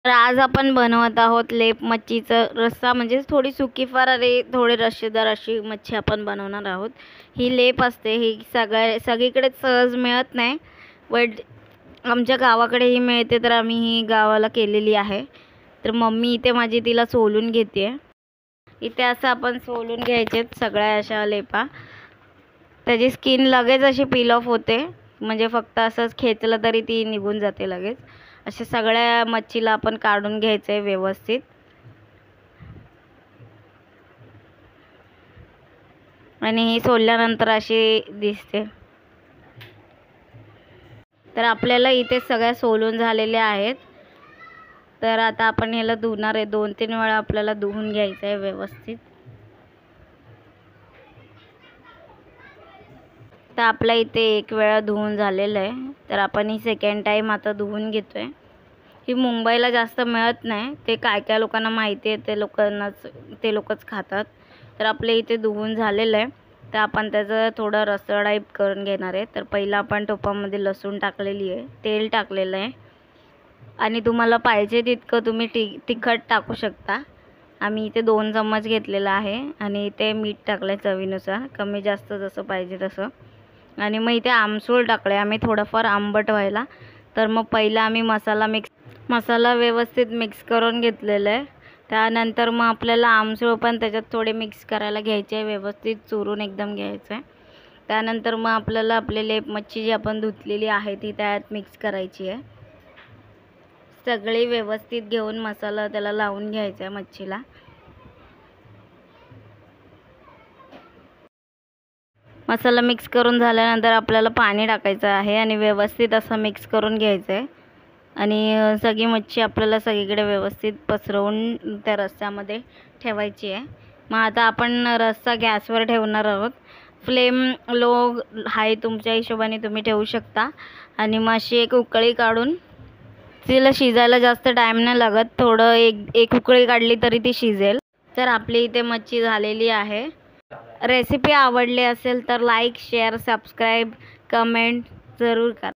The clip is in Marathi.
तर आज आपण बनवत आहोत लेप मच्छीचा रस्सा, म्हणजे थोडी सुकी फरारी थोडी रस्सेदार अशी मच्छी आपण बनवणार आहोत। ही लेप असते, ही सगळीकडे सहज मिळत नाही, बट आमच्या गावाकडे ही मिळते, तर आम्ही ही गावाला केलेली आहे। तर मम्मी इथे माझी तिला सोलून घेते। इथे असं आपण सोलून घ्यायचे सगळ्या अशा लेपा, त्याची स्किन लगेच अशी पील ऑफ होते, म्हणजे फक्त असंच खेचलं तरी ती निघून जाते लगेच। अशा सगळ्या मच्छीला आपण काढून घ्यायचं आहे व्यवस्थित। आणि ही सोलल्यानंतर अशी दिसते। तर आपल्याला इथे सगळ्या सोलून झालेल्या आहेत। तर आता आपण ह्याला धुणार आहे, 2-3 वेळा आपल्याला धुवून घ्यायचं आहे व्यवस्थित। तर आपल्या इथे एक वेळा धुवून झालेलं आहे, तर आपण ही सेकंड टाइम आता धुवून घेतोय। ही मुंबईला जास्त मिळत नाही, ते काय लोकांना माहिती आहे ते लोकच खातात। तर आपल्या इथे धुवून झालेलं आहे, तर आपण त्याचं थोडं रस्सा टाईप करून घेणार आहे। तर पहिला आपण टोपामध्ये लसूण टाकलेली आहे, तेल टाकलेलं आहे, आणि तुम्हाला पाहिजे तितकं तुम्ही तिखट टाकू शकता। आम्ही इथे 2 चम्मच घेतलेला आहे, आणि इथे मीठ टाकलं आहे चवीनुसार, कमी जास्त जसं पाहिजे तसं। आणि मग इथे आमसूल टाकले आम्ही थोडंफार आंबट व्हायला। तर मग पहिला आम्ही मसाला व्यवस्थित मिक्स करून घेतलेला आहे। त्यानंतर मग आपल्याला आमसूळ पण त्याच्यात थोडे मिक्स करायला घ्यायचे आहे, व्यवस्थित चुरून एकदम घ्यायचं आहे। त्यानंतर मग आपल्याला आपली लेप मच्छी जी आपण धुतलेली आहे ती त्यात मिक्स करायची आहे। सगळी व्यवस्थित घेऊन मसाला त्याला लावून घ्यायचा आहे मच्छीला। मसाला मिक्स करून झाल्यानंतर आपल्याला पाणी टाकायचं आहे, आणि व्यवस्थित असं मिक्स करून घ्यायचं आहे। आणि सगळी मच्छी आपल्याला सगळीकडे व्यवस्थित पसरवून त्या रस्स्यामध्ये ठेवायची आहे। मग आता आपण रस्सा गॅसवर ठेवणार आहोत। फ्लेम लो हाय तुमच्या हिशोबाने तुम्ही ठेवू शकता। आणि मग अशी एक उकळी काढून, तिला शिजायला जास्त टाईम नाही लागत, थोडं एक उकळी काढली तरी ती शिजेल। तर आपली इथे मच्छी झालेली आहे। रेसिपी आवडली असेल तर लाईक, शेअर, सबस्क्राईब, कमेंट जरूर करा।